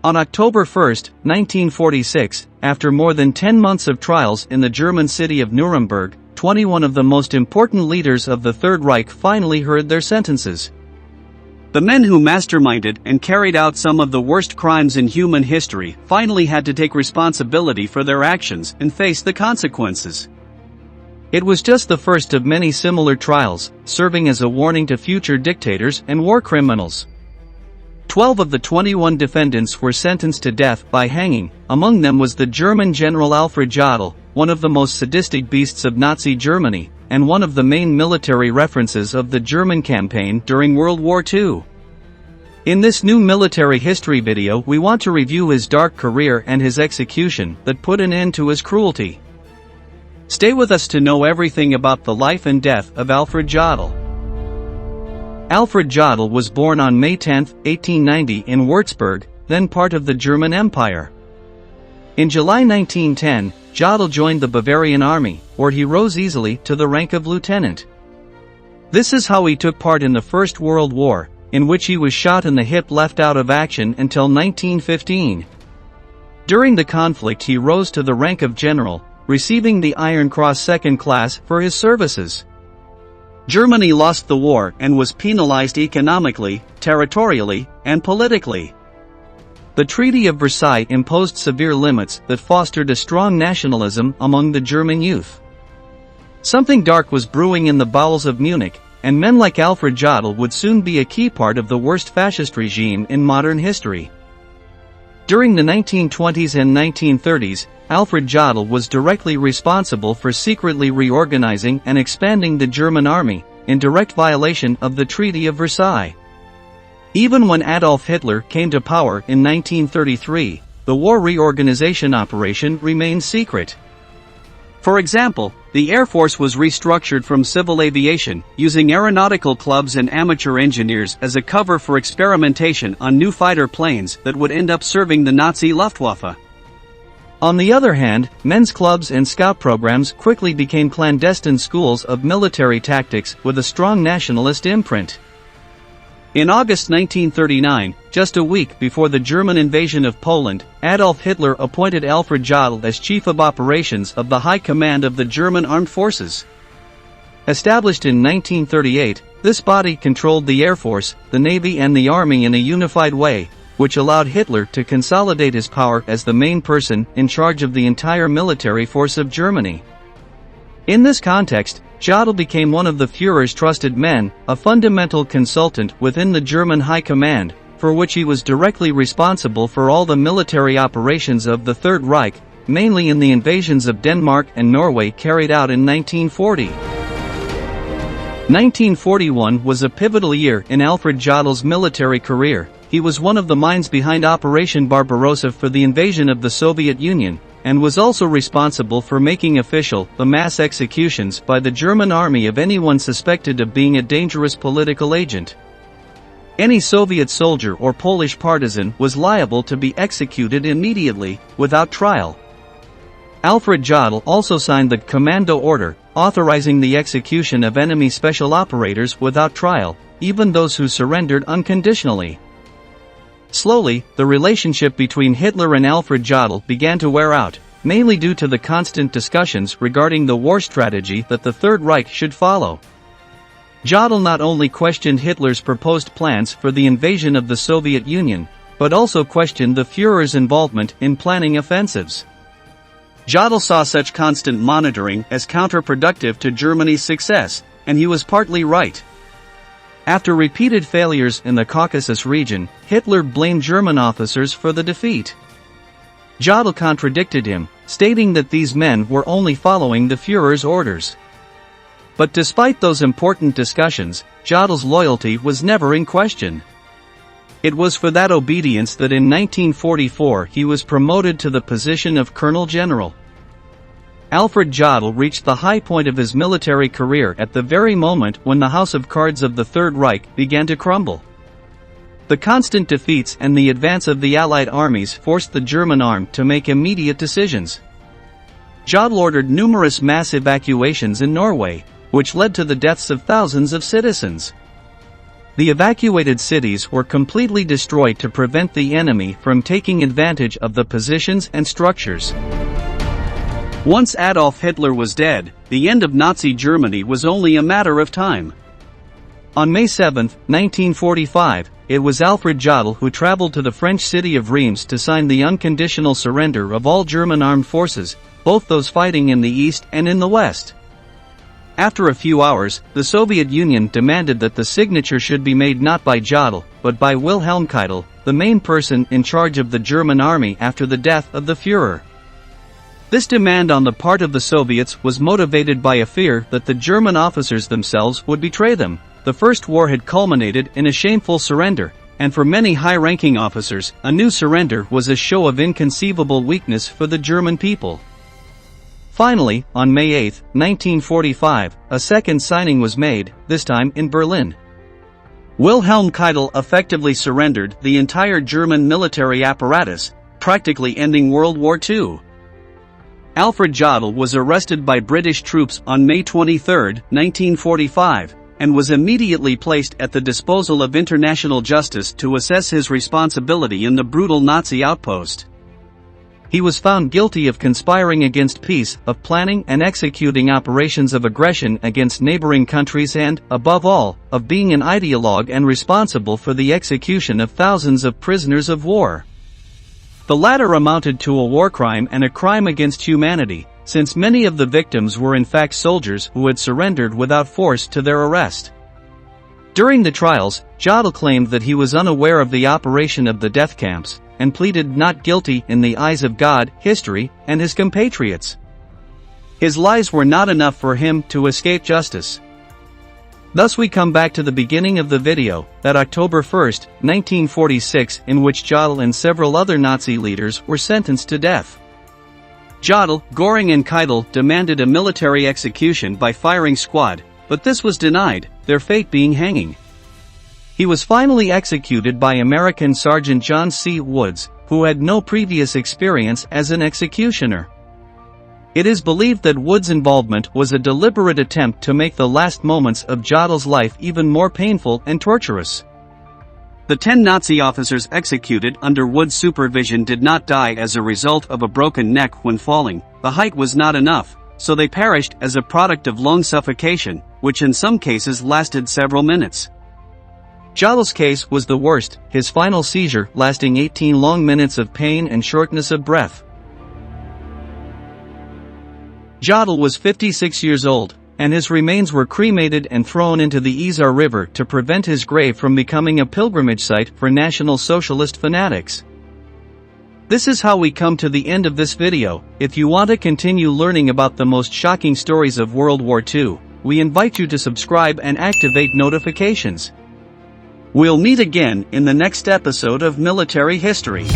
On October 1, 1946, after more than 10 months of trials in the German city of Nuremberg, 21 of the most important leaders of the Third Reich finally heard their sentences. The men who masterminded and carried out some of the worst crimes in human history finally had to take responsibility for their actions and face the consequences. It was just the first of many similar trials, serving as a warning to future dictators and war criminals. 12 of the 21 defendants were sentenced to death by hanging. Among them was the German general Alfred Jodl, one of the most sadistic beasts of Nazi Germany, and one of the main military references of the German campaign during World War II. In this new military history video, we want to review his dark career and his execution that put an end to his cruelty. Stay with us to know everything about the life and death of Alfred Jodl. Alfred Jodl was born on May 10, 1890 in Würzburg, then part of the German Empire. In July 1910, Jodl joined the Bavarian Army, where he rose easily to the rank of lieutenant. This is how he took part in the First World War, in which he was shot in the hip, left out of action until 1915. During the conflict he rose to the rank of general, receiving the Iron Cross Second Class for his services. Germany lost the war and was penalized economically, territorially, and politically. The Treaty of Versailles imposed severe limits that fostered a strong nationalism among the German youth. Something dark was brewing in the bowels of Munich, and men like Alfred Jodl would soon be a key part of the worst fascist regime in modern history. During the 1920s and 1930s, Alfred Jodl was directly responsible for secretly reorganizing and expanding the German army, in direct violation of the Treaty of Versailles. Even when Adolf Hitler came to power in 1933, the war reorganization operation remained secret. For example, the Air Force was restructured from civil aviation, using aeronautical clubs and amateur engineers as a cover for experimentation on new fighter planes that would end up serving the Nazi Luftwaffe. On the other hand, men's clubs and scout programs quickly became clandestine schools of military tactics with a strong nationalist imprint. In August 1939, just a week before the German invasion of Poland, Adolf Hitler appointed Alfred Jodl as Chief of Operations of the High Command of the German Armed Forces. Established in 1938, this body controlled the Air Force, the Navy and the Army in a unified way, which allowed Hitler to consolidate his power as the main person in charge of the entire military force of Germany. In this context, Jodl became one of the Führer's trusted men, a fundamental consultant within the German High Command, for which he was directly responsible for all the military operations of the Third Reich, mainly in the invasions of Denmark and Norway carried out in 1940. 1941 was a pivotal year in Alfred Jodl's military career. He was one of the minds behind Operation Barbarossa for the invasion of the Soviet Union, and was also responsible for making official the mass executions by the German army of anyone suspected of being a dangerous political agent. Any Soviet soldier or Polish partisan was liable to be executed immediately, without trial. Alfred Jodl also signed the Commando Order, authorizing the execution of enemy special operators without trial, even those who surrendered unconditionally. Slowly, the relationship between Hitler and Alfred Jodl began to wear out, mainly due to the constant discussions regarding the war strategy that the Third Reich should follow. Jodl not only questioned Hitler's proposed plans for the invasion of the Soviet Union, but also questioned the Führer's involvement in planning offensives. Jodl saw such constant monitoring as counterproductive to Germany's success, and he was partly right. After repeated failures in the Caucasus region, Hitler blamed German officers for the defeat. Jodl contradicted him, stating that these men were only following the Führer's orders. But despite those important discussions, Jodl's loyalty was never in question. It was for that obedience that in 1944 he was promoted to the position of Colonel General. Alfred Jodl reached the high point of his military career at the very moment when the house of cards of the Third Reich began to crumble. The constant defeats and the advance of the Allied armies forced the German army to make immediate decisions. Jodl ordered numerous mass evacuations in Norway, which led to the deaths of thousands of citizens. The evacuated cities were completely destroyed to prevent the enemy from taking advantage of the positions and structures. Once Adolf Hitler was dead, the end of Nazi Germany was only a matter of time. On May 7, 1945, it was Alfred Jodl who traveled to the French city of Reims to sign the unconditional surrender of all German armed forces, both those fighting in the east and in the west. After a few hours, the Soviet Union demanded that the signature should be made not by Jodl, but by Wilhelm Keitel, the main person in charge of the German army after the death of the Führer. This demand on the part of the Soviets was motivated by a fear that the German officers themselves would betray them. The First War had culminated in a shameful surrender, and for many high-ranking officers, a new surrender was a show of inconceivable weakness for the German people. Finally, on May 8, 1945, a second signing was made, this time in Berlin. Wilhelm Keitel effectively surrendered the entire German military apparatus, practically ending World War II. Alfred Jodl was arrested by British troops on May 23, 1945, and was immediately placed at the disposal of international justice to assess his responsibility in the brutal Nazi outpost. He was found guilty of conspiring against peace, of planning and executing operations of aggression against neighboring countries and, above all, of being an ideologue and responsible for the execution of thousands of prisoners of war. The latter amounted to a war crime and a crime against humanity, since many of the victims were in fact soldiers who had surrendered without force to their arrest. During the trials, Jodl claimed that he was unaware of the operation of the death camps, and pleaded not guilty in the eyes of God, history, and his compatriots. His lies were not enough for him to escape justice. Thus we come back to the beginning of the video, that October 1, 1946, in which Jodl and several other Nazi leaders were sentenced to death. Jodl, Göring and Keitel demanded a military execution by firing squad, but this was denied, their fate being hanging. He was finally executed by American Sergeant John C. Woods, who had no previous experience as an executioner. It is believed that Woods' involvement was a deliberate attempt to make the last moments of Jodl's life even more painful and torturous. The 10 Nazi officers executed under Woods' supervision did not die as a result of a broken neck when falling. The height was not enough, so they perished as a product of lung suffocation, which in some cases lasted several minutes. Jodl's case was the worst, his final seizure lasting 18 long minutes of pain and shortness of breath. Jodl was 56 years old, and his remains were cremated and thrown into the Isar River to prevent his grave from becoming a pilgrimage site for National Socialist fanatics. This is how we come to the end of this video. If you want to continue learning about the most shocking stories of World War II, we invite you to subscribe and activate notifications. We'll meet again in the next episode of Military History.